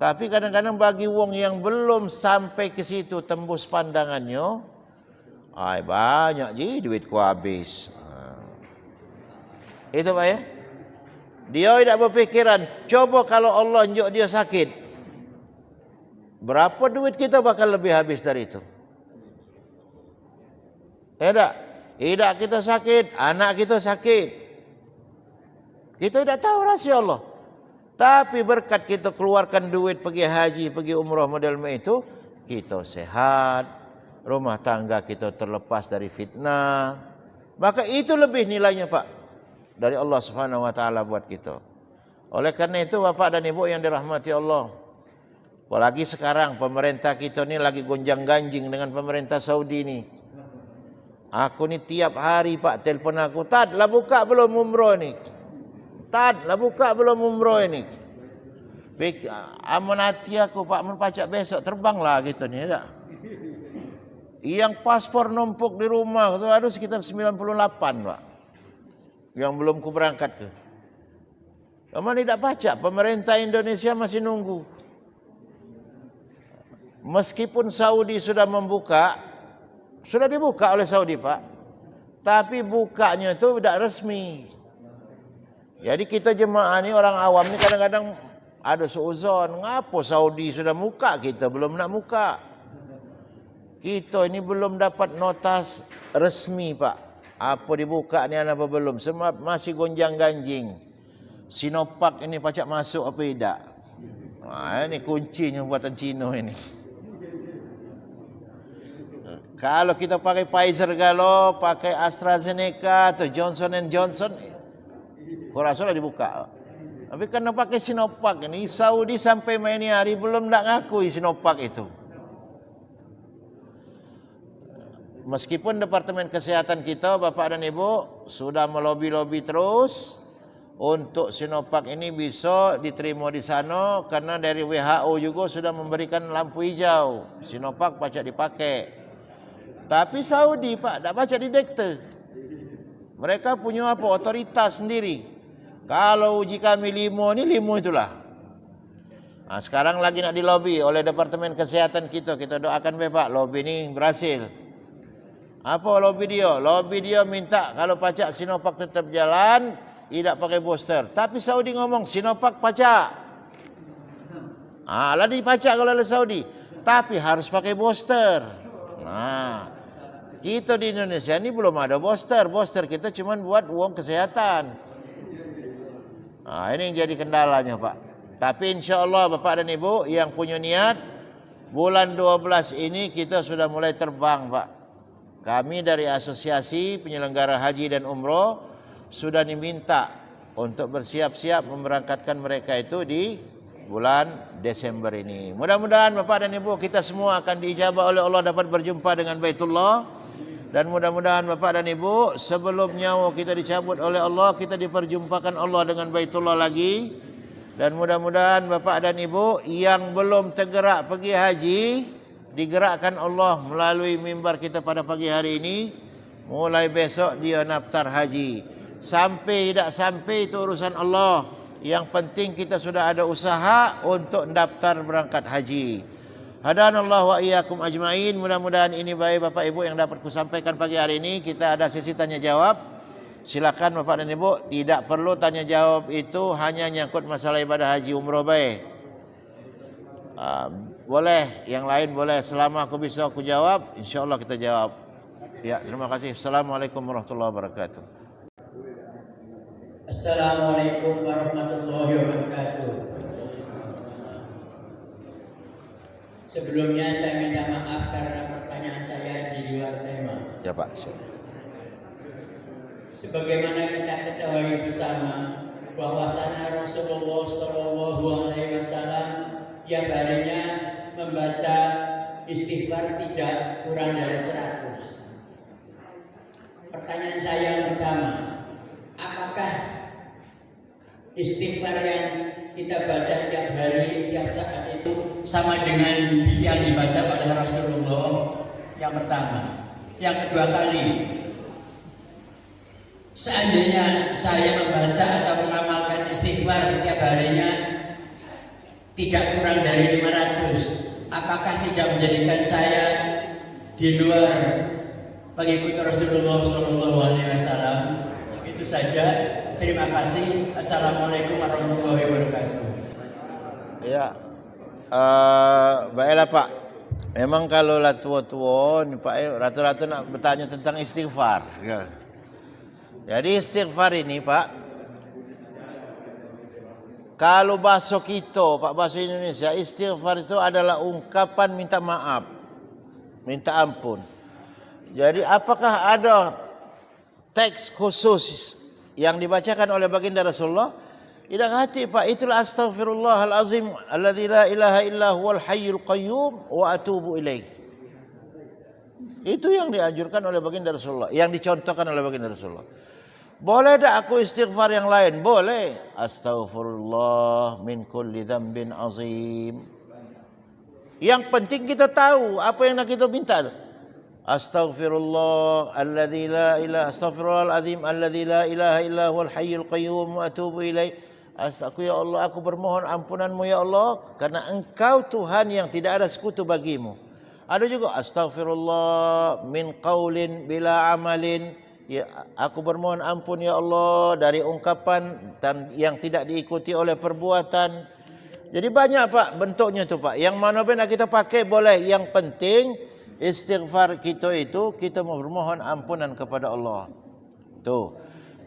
Tapi kadang-kadang bagi wong yang belum sampai ke situ tembus pandangannya, banyak je duitku habis. Itu Pak ya. Dia tidak berfikiran, coba kalau Allah unjuk dia sakit, berapa duit kita bakal lebih habis dari itu. Tidak kita sakit, anak kita sakit. Kita tidak tahu rahsia Allah. Tapi berkat kita keluarkan duit pergi haji, pergi umrah model itu, kita sehat, rumah tangga kita terlepas dari fitnah. Maka itu lebih nilainya Pak dari Allah Subhanahu wa taala buat kita. Oleh karena itu Bapak dan Ibu yang dirahmati Allah, apalagi sekarang pemerintah kita ni lagi gonjang-ganjing dengan pemerintah Saudi ni. Aku ni tiap hari Pak telefon aku, "Tad, lah buka belum umrah ni? Tad, lah buka belum umrah ini?" Amanati aku Pak, menpacak besok terbanglah gitu ni tak. Yang paspor numpuk di rumah tu ada sekitar 98 Pak. Yang belum ku berangkat ke. Kamu tidak baca, pemerintah Indonesia masih nunggu. Meskipun Saudi sudah membuka, sudah dibuka oleh Saudi Pak, tapi bukanya itu tidak resmi. Jadi kita jemaah ni, orang awam ni kadang-kadang ada seuzon, ngapa Saudi sudah buka, kita belum nak buka. Kita ini belum dapat notas resmi Pak. Apa dibuka ni apa belum, semua masih gonjang-ganjing. Sinovac ini pacak masuk apa tidak. Ini kuncinya buatan Cina ini. Kalau kita pakai Pfizer galo, pakai AstraZeneca atau Johnson & Johnson, kurang sudah dibuka. Tapi karena pakai Sinovac ini, Saudi sampai main hari belum nak ngakui Sinovac itu. Meskipun Departemen Kesehatan kita, Bapak dan Ibu, sudah melobi-lobi terus untuk Sinovac ini bisa diterima di sana, karena dari WHO juga sudah memberikan lampu hijau. Sinovac pacak dipakai. Tapi Saudi Pak, tak pacak didekte. Mereka punya apa? Otoritas sendiri. Kalau uji kami 5 ni, 5 itulah. Nah, sekarang lagi nak dilobi oleh Departemen Kesehatan kita. Kita doakan Pak, lobi ni berhasil. Apa lobi dia? Lobi dia minta kalau pacak Sinovac tetap jalan, tidak pakai booster. Tapi Saudi ngomong Sinovac pacak. Lah dipacak kalau oleh Saudi. Tapi harus pakai booster. Nah, kita di Indonesia ini belum ada booster. Booster kita cuma buat uang kesehatan. Nah, ini yang jadi kendalanya Pak. Tapi insya Allah Bapak dan Ibu yang punya niat, bulan 12 ini kita sudah mulai terbang Pak. Kami dari Asosiasi Penyelenggara Haji dan Umroh sudah diminta untuk bersiap-siap memberangkatkan mereka itu di bulan Desember ini. Mudah-mudahan Bapak dan Ibu kita semua akan diijabah oleh Allah dapat berjumpa dengan Baitullah. Dan mudah-mudahan Bapak dan Ibu sebelum nyawa kita dicabut oleh Allah, kita diperjumpakan Allah dengan Baitullah lagi. Dan mudah-mudahan Bapak dan Ibu yang belum tergerak pergi haji, digerakkan Allah melalui mimbar kita pada pagi hari ini. Mulai besok dia daftar haji. Sampai tidak sampai itu urusan Allah. Yang penting kita sudah ada usaha untuk daftar berangkat haji. Hadanallahu wa iyyakum ajmain. Mudah-mudahan ini baik Bapak Ibu yang dapat kusampaikan pagi hari ini. Kita ada sesi tanya jawab. Silakan Bapak dan Ibu, tidak perlu tanya jawab itu hanya nyangkut masalah ibadah haji umroh baik. Boleh, yang lain boleh. Selama aku bisa aku jawab, insya-Allah kita jawab. Ya, terima kasih. Assalamualaikum warahmatullahi wabarakatuh. Assalamualaikum warahmatullahi wabarakatuh. Sebelumnya saya minta maaf karena pertanyaan saya di luar tema. Ya Pak. Sebagaimana kita ketahui bersama bahwasanya Rasulullah Shallallahu Alaihi Wasallam tiap harinya membaca istighfar tidak kurang dari 100. Pertanyaan saya yang pertama, apakah istighfar yang kita baca tiap hari, tiap saat itu sama dengan yang dibaca oleh Rasulullah? Yang pertama. Yang kedua kali, seandainya saya membaca atau mengamalkan istighfar tiap harinya tidak kurang dari 500, apakah tidak menjadikan saya di luar pengikut Rasulullah Shallallahu Alaihi Wasallam? Itu saja. Terima kasih. Assalamualaikum warahmatullahi wabarakatuh. Ya, baiklah Pak. Memang kalau lah tua-tua ni Pak, rata-rata nak bertanya tentang istighfar. Ya. Jadi istighfar ini Pak, kalau bahasa kita, Pak, bahasa Indonesia, istighfar itu adalah ungkapan minta maaf, minta ampun. Jadi apakah ada teks khusus yang dibacakan oleh baginda Rasulullah? Tidak hati Pak, itulah astaghfirullahalazim alladzi la ilaha illa huwal hayyul qayyum wa atubu ilaih. Itu yang dianjurkan oleh baginda Rasulullah, yang dicontohkan oleh baginda Rasulullah. Boleh tak aku istighfar yang lain? Boleh. Astaghfirullah min kulli dzambin azim. Yang penting kita tahu apa yang nak kita minta. Astaghfirullah alladzi la ilaha astaghfirullahal azim alladzi la ilaha illa huwal hayyul qayyum wa atubu ilaih. Aku ya Allah, aku bermohon ampunanmu ya Allah, karena engkau Tuhan yang tidak ada sekutu bagimu. Ada juga astaghfirullah min qaulin bila amalin. Ya, aku bermohon ampun ya Allah dari ungkapan dan yang tidak diikuti oleh perbuatan. Jadi banyak Pak bentuknya tu Pak. Yang mana pun nak kita pakai boleh. Yang penting istighfar kita itu kita bermohon ampunan kepada Allah. Tuh.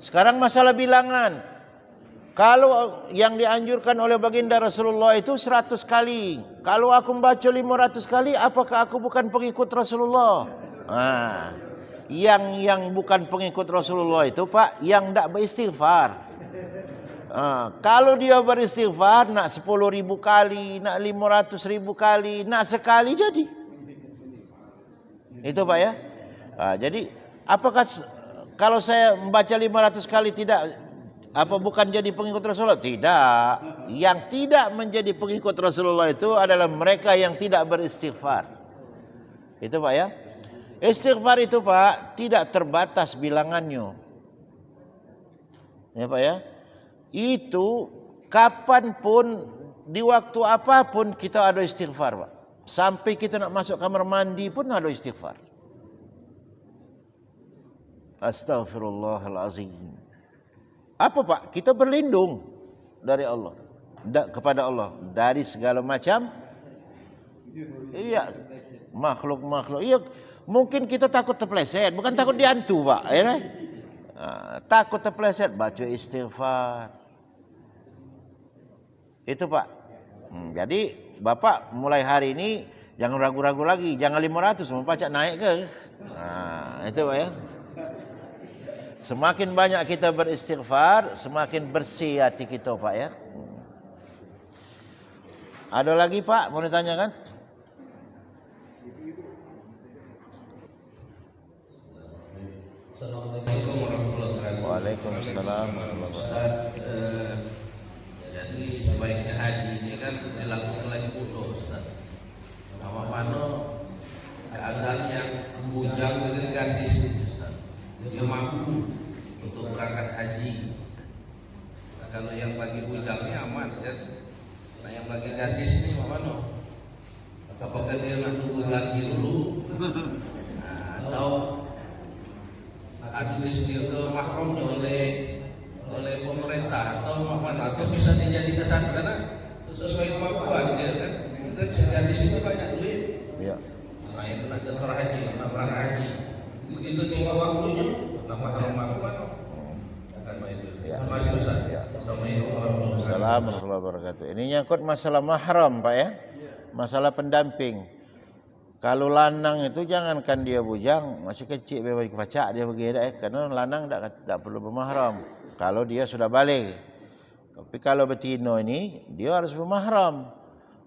Sekarang masalah bilangan. Kalau yang dianjurkan oleh baginda Rasulullah itu 100 kali. Kalau aku membaca 500 kali, apakah aku bukan pengikut Rasulullah? Yang bukan pengikut Rasulullah itu Pak, yang tidak beristighfar. Kalau dia beristighfar, nak 10.000 kali, nak 500.000 kali, nak sekali jadi. Itu Pak ya. Jadi, apakah kalau saya membaca 500 kali tidak... bukan jadi pengikut Rasulullah? Tidak. Yang tidak menjadi pengikut Rasulullah itu adalah mereka yang tidak beristighfar. Itu Pak ya. Istighfar itu Pak tidak terbatas bilangannya. Ya Pak ya. Itu kapanpun, di waktu apapun kita ada istighfar Pak. Sampai kita nak masuk kamar mandi pun ada istighfar. Astaghfirullahalazim. Apa Pak? Kita berlindung dari Allah, kepada Allah dari segala macam makhluk-makhluk. Iya, mungkin kita takut terpeleset, bukan takut dihantu Pak, ya kan? Takut terpeleset, baca istighfar. Itu Pak. Jadi Bapak mulai hari ini jangan ragu-ragu lagi, jangan 500 mau pacak naik ke. Itu Pak ya. Semakin banyak kita beristighfar, semakin bersih hati kita Pak ya. Ada lagi Pak mau ditanyakan? Assalamualaikum warahmatullahi wabarakatuh. Waalaikumsalam warahmatullahi wabarakatuh. Jadi sebaiknya haji ini kan dilakukan oleh kudo Ustaz. Apa-apa keadaan yang bujang dengan gadis Ustaz. Dia mampu untuk berangkat haji. Kalau yang bagi bujangnya aman kan. Nah yang bagi gadis ini apa apakah dia nak tunggu lagi dulu? Atau akan disediakan ke mahramnya oleh pemerintah atau mana, atau bisa dijadikan satu karena sesuai kemampuan dia kan. Kita di sini banyak duit. Ya. Nah yang kena jadwal haji, kena berangkat haji. Begitu tiba waktunya, nama mahram akan main itu. Terima kasih Ustaz. Assalamualaikum warahmatullahi wabarakatuh. Ini nyangkut masalah mahram Pak ya. Masalah pendamping. Kalau lanang itu jangankan dia bujang, masih kecil bagi pacak dia pergi karena lanang tak perlu bermahram kalau dia sudah balik. Tapi kalau betina ini dia harus bermahram.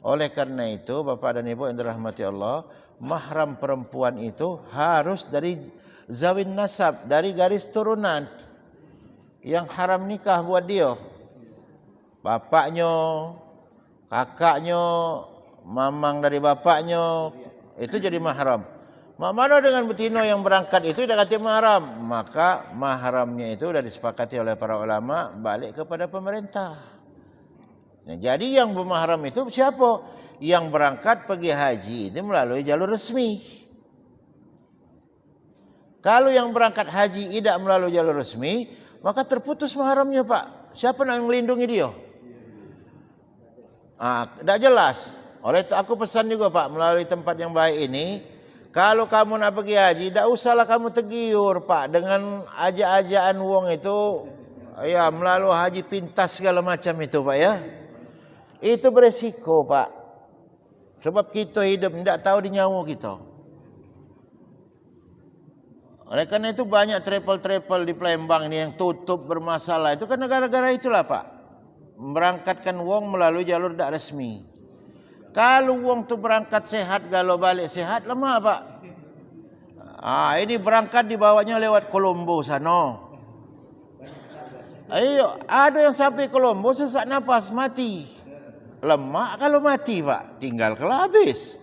Oleh karena itu Bapak dan Ibu yang dirahmati Allah, mahram perempuan itu harus dari zawin nasab, dari garis turunan. Yang haram nikah buat dia bapaknya, kakaknya, mamang dari bapaknya, itu jadi mahram. Mana dengan betina yang berangkat itu tidak kata mahram, maka mahramnya itu sudah disepakati oleh para ulama balik kepada pemerintah. Jadi yang bermahram itu siapa? Yang berangkat pergi haji itu melalui jalur resmi. Kalau yang berangkat haji tidak melalui jalur resmi, maka terputus mahramnya Pak. Siapa yang melindungi dia? Tidak jelas. Oleh itu aku pesan juga Pak melalui tempat yang baik ini, kalau kamu nak pergi haji, tidak usahlah kamu tergiur Pak dengan ajak-ajakan wong itu, ya melalui haji pintas segala macam itu Pak ya. Itu beresiko Pak. Sebab kita hidup tidak tahu di nyawa kita. Oleh karena itu banyak travel-travel di Palembang ini yang tutup bermasalah. Itu kan gara-gara itulah Pak. Berangkatkan wong melalui jalur tidak resmi. Kalau wong tu berangkat sehat, kalau balik sehat, lemah Pak. Ini berangkat dibawanya lewat Kolombo sana. Ayo, ada yang sampai Kolombo sesak nafas mati. Lemak kalau mati Pak, tinggal kalau habis.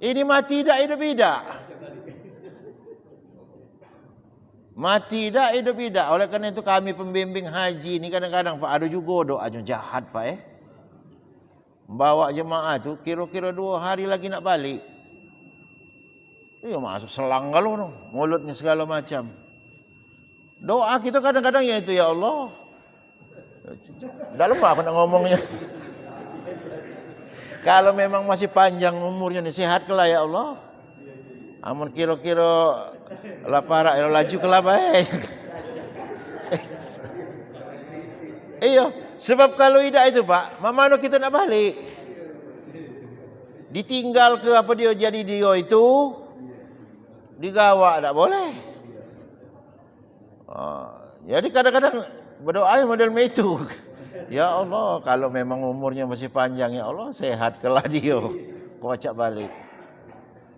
Ini mati tidak, hidup tidak. Mati dah, hidup tidak. Oleh karena itu kami pembimbing haji ni kadang-kadang Pak ada juga doa jahat Pak bawa jemaah tu kira-kira 2 hari lagi nak balik. Masuk selang kalau no, mulutnya segala macam. Doa kita kadang-kadang ya itu, ya Allah. Dah lemah aku nak ngomongnya. Kalau memang masih panjang umurnya ni, sihat kelah ya Allah. Amun kira-kira lapar laju kelah baik. Iya, sebab kalau tidak itu Pak, mana kita nak balik? Ditinggal ke apa dia jadi dia itu, digawa tak boleh. Jadi kadang-kadang berdoa model itu. Ya Allah, kalau memang umurnya masih panjang ya Allah, sehat kelah dia. Kau acak balik.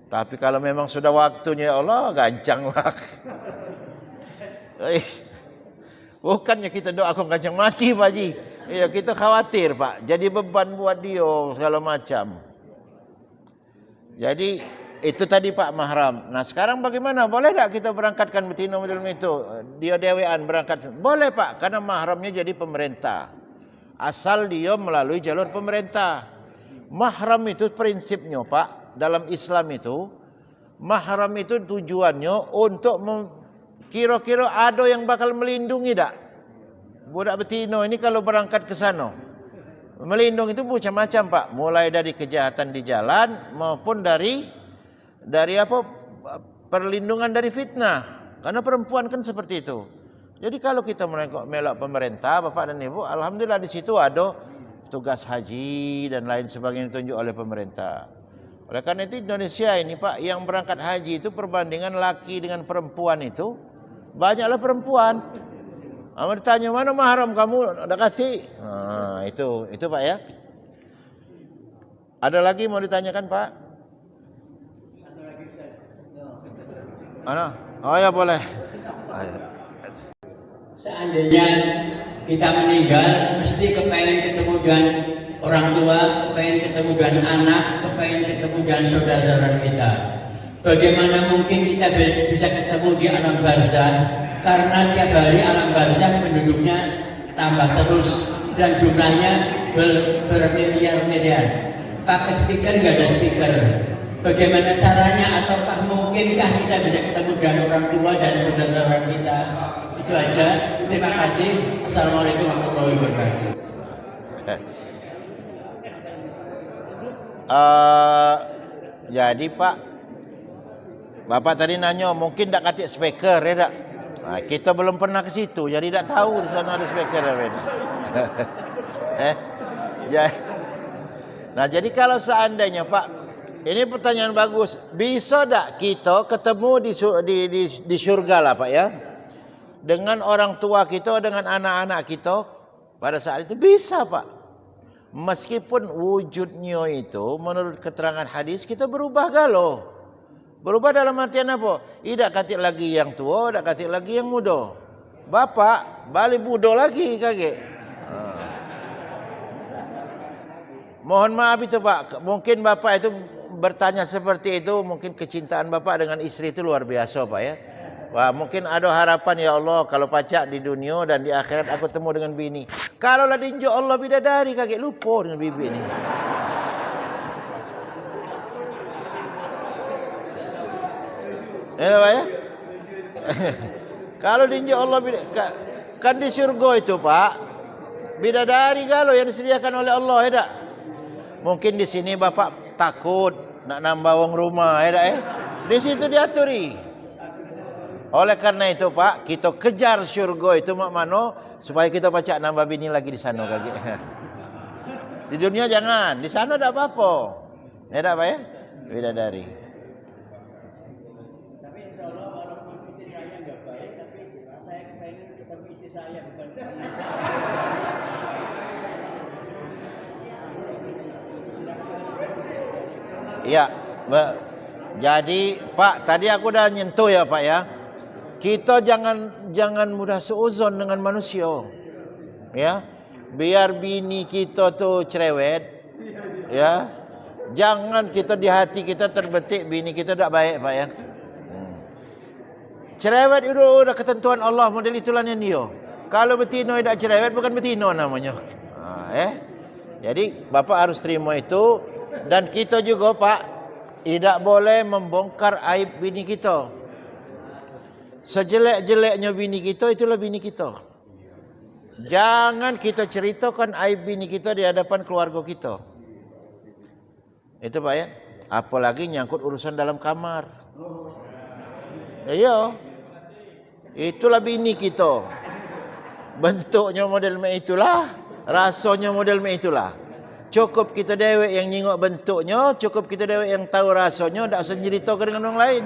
Tapi kalau memang sudah waktunya ya Allah, gancanglah. Bukannya kita doa kau gancang mati Pak Haji. Ya, kita khawatir Pak. Jadi beban buat dia segala macam. Jadi itu tadi Pak mahram. Nah sekarang bagaimana? Boleh tak kita berangkatkan betina model itu? Dia dewean berangkat. Boleh Pak, karena mahramnya jadi pemerintah. Asal dia melalui jalur pemerintah. Mahram itu prinsipnya Pak. Dalam Islam itu, mahram itu tujuannya untuk kira-kira ada yang bakal melindungi tak? Budak betina ini kalau berangkat ke sana. Melindungi itu macam-macam Pak. Mulai dari kejahatan di jalan maupun dari apa? Perlindungan dari fitnah. Karena perempuan kan seperti itu. Jadi kalau kita melak pemerintah, Bapak dan Ibu, alhamdulillah di situ ada tugas haji dan lain sebagainya ditunjuk oleh pemerintah. Oleh karena itu Indonesia ini Pak, yang berangkat haji itu perbandingan laki dengan perempuan itu banyaklah perempuan. Ditanya mana mahram kamu dekati? Nah, itu Pak ya. Ada lagi mau ditanyakan Pak? Ana? Oh ya boleh. Seandainya kita meninggal, mesti kepengen ketemu dengan orang tua, kepengen ketemu dengan anak, kepengen ketemu dengan saudara-saudara kita. Bagaimana mungkin kita bisa ketemu di alam barzah? Karena tiap hari alam barzah penduduknya tambah terus dan jumlahnya bermiliar-miliar. Pakai speaker nggak ada speaker. Bagaimana caranya? Ataukah mungkinkah kita bisa ketemu dengan orang tua dan saudara-saudara kita? Itu aja. Terima kasih. Assalamualaikum warahmatullahi wabarakatuh. Jadi Pak, Bapak tadi nanya mungkin tak katik speaker ya tak? Nah, kita belum pernah ke situ, jadi tak tahu di sana ada speaker apa ini. Nah jadi kalau seandainya Pak, ini pertanyaan bagus, bisa tak kita ketemu di surga lah Pak ya, dengan orang tua kita, dengan anak-anak kita pada saat itu bisa Pak. Meskipun wujudnya itu menurut keterangan hadis kita berubah galau. Berubah dalam artian apa? Tidak katik lagi yang tua, tidak katik lagi yang muda. Bapak balik muda lagi kakek. Mohon maaf itu Pak. Mungkin Bapak itu bertanya seperti itu. Mungkin kecintaan Bapak dengan istri itu luar biasa Pak ya. Wah, mungkin ada harapan ya Allah kalau pacak di dunia dan di akhirat aku temu dengan bini. Kalau lah dinjau Allah bidadari kakek lupa dengan bibi ini. Ya Pak ya. Kalau dinjau Allah kan di surga itu Pak, bidadari kalau yang disediakan oleh Allah ya tak? Mungkin di sini Bapak takut nak nambah wong rumah ya tak ya? Di situ diaturi. Oleh karena itu Pak, kita kejar surga itu mak mano supaya kita baca nambah bini lagi di sana kaki. Di dunia jangan, di sana tak apa-apa. Ya tak Pak ya? Bidadari. Tapi insya Allah walaupun istri saya nggak baik, tapi saya kepengen ketemu istri saya bukan. Iya, jadi Pak, tadi aku udah nyentuh ya Pak ya. Kita jangan mudah seuzon dengan manusia. Ya. Biar bini kita tuh cerewet. Ya. Jangan kita di hati kita terbetik bini kita tak baik Pak ya. Cerewet itu udah ketentuan Allah, model itulah yang dia. Kalau betino tidak cerewet bukan betino namanya. Jadi Bapak harus terima itu, dan kita juga Pak tidak boleh membongkar aib bini kita. Sejelek-jeleknya bini kita, itulah bini kita. Jangan kita ceritakan aib bini kita di hadapan keluarga kita. Itu Pak ya. Apalagi nyangkut urusan dalam kamar. Iya. Itulah bini kita. Bentuknya model macam itulah, rasanya model macam itulah. Cukup kita dewek yang nyingok bentuknya, cukup kita dewek yang tahu rasanya, tak usah ceritakan dengan orang lain.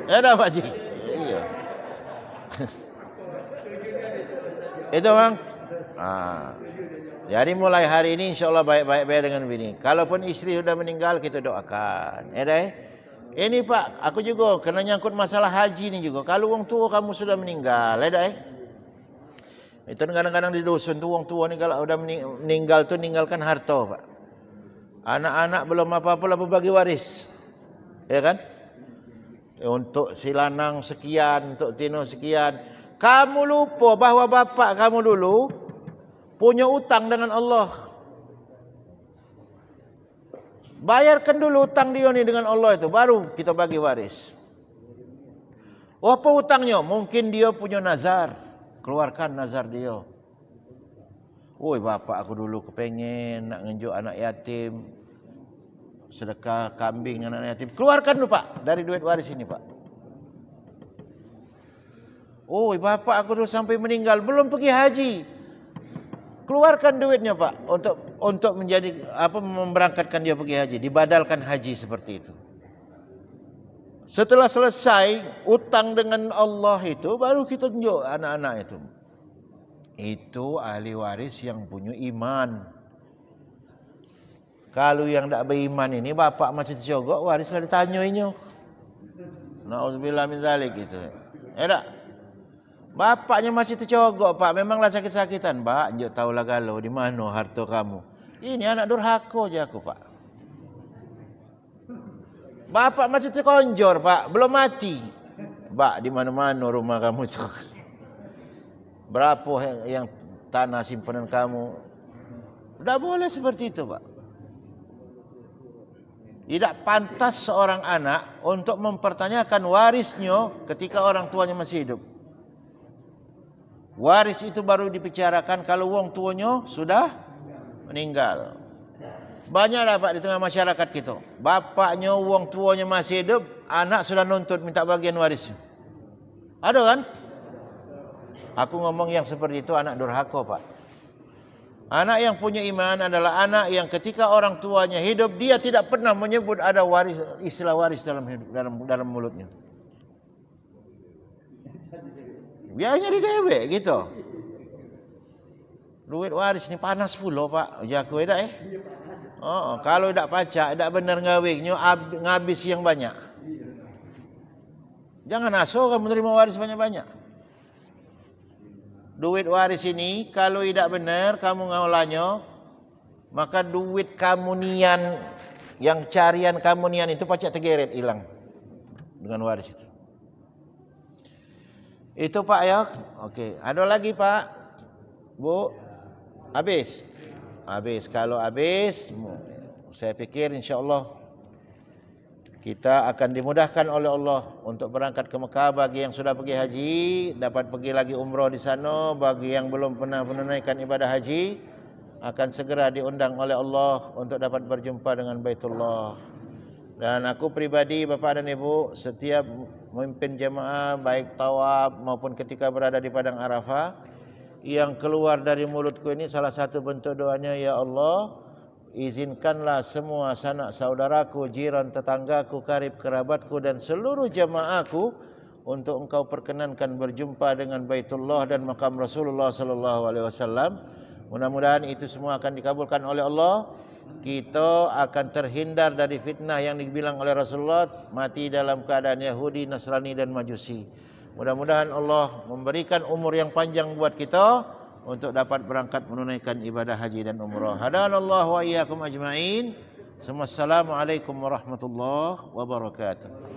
Ya dah Pak Ji. Iya. Itu Bang. Jadi mulai hari ini insya Allah baik-baik dengan bini. Kalaupun istri sudah meninggal, kita doakan. Ini Pak, aku juga kena nyangkut masalah haji ni juga. Kalau orang tua kamu sudah meninggal, itu kadang-kadang di dusun tu orang tua ni kalau sudah meninggal tu ninggalkan harta Pak. Anak-anak belum apa-apa lah berbagi waris. Ya kan? Untuk si lanang sekian, untuk tino sekian. Kamu lupa bahawa bapak kamu dulu punya utang dengan Allah. Bayarkan dulu utang dia ni dengan Allah itu, baru kita bagi waris. Apa utangnya? Mungkin dia punya nazar. Keluarkan nazar dia. Oi bapak aku dulu kepengen nak ngenjuk anak yatim, sedekah kambing dengan anak yatim. Keluarkan dulu Pak dari duit waris ini Pak. Oi bapak aku dulu sampai meninggal belum pergi haji. Keluarkan duitnya Pak untuk menjadi memberangkatkan dia pergi haji, dibadalkan haji seperti itu. Setelah selesai utang dengan Allah itu, baru kita tunjuk anak-anak itu. Itu ahli waris yang punya iman. Kalau yang tak beriman ini, bapak masih terjogok, warislah ditanyainya. Na'udzubillah min zalik itu. Tak? Bapaknya masih tercogok Pak, memanglah sakit-sakitan. Pak, njok tahulah galau di mana harta kamu. Ini anak durhaka je aku Pak. Bapak masih terkonjor Pak, belum mati. Pak, di mana-mana rumah kamu tu. Berapa yang tanah simpanan kamu? Tak boleh seperti itu Pak. Tidak pantas seorang anak untuk mempertanyakan warisnya ketika orang tuanya masih hidup. Waris itu baru dibicarakan kalau wong tuanya sudah meninggal. Banyak dapat di tengah masyarakat kita. Bapaknya, wong tuanya masih hidup, anak sudah nuntut minta bagian warisnya. Ada kan? Aku ngomong yang seperti itu anak durhaka Pak. Anak yang punya iman adalah anak yang ketika orang tuanya hidup, dia tidak pernah menyebut ada waris, istilah waris dalam mulutnya. Biarnya di dewek gitu. Duit waris ni panas pula Pak. Jaku dah kalau tak pacak, tak benar ngawinnya, ngabis yang banyak. Jangan aso kamu menerima waris banyak-banyak. Duit waris ini kalau tidak benar kamu ngolahnya, maka duit kamu nian, yang carian kamu nian itu pacak tergeret hilang dengan waris itu. Itu Pak ya. Okey, ada lagi Pak? Bu? Habis? Habis. Kalau habis, saya fikir insya-Allah kita akan dimudahkan oleh Allah untuk berangkat ke Mekah. Bagi yang sudah pergi haji, dapat pergi lagi umrah di sana. Bagi yang belum pernah menunaikan ibadah haji, akan segera diundang oleh Allah untuk dapat berjumpa dengan Baitullah. Dan aku pribadi, Bapak dan Ibu, setiap memimpin jemaah, baik tawaf maupun ketika berada di Padang Arafah, yang keluar dari mulutku ini salah satu bentuk doanya, ya Allah, izinkanlah semua sanak saudaraku, jiran tetanggaku, karib kerabatku dan seluruh jemaahku untuk Engkau perkenankan berjumpa dengan Baitullah dan makam Rasulullah sallallahu alaihi wasallam. Mudah-mudahan itu semua akan dikabulkan oleh Allah. Kita akan terhindar dari fitnah yang dibilang oleh Rasulullah, mati dalam keadaan Yahudi, Nasrani dan Majusi. Mudah-mudahan Allah memberikan umur yang panjang buat kita untuk dapat berangkat menunaikan ibadah haji dan umrah. Hadanallahu wa iyyakum ajma'in. Assalamualaikum warahmatullahi wabarakatuh.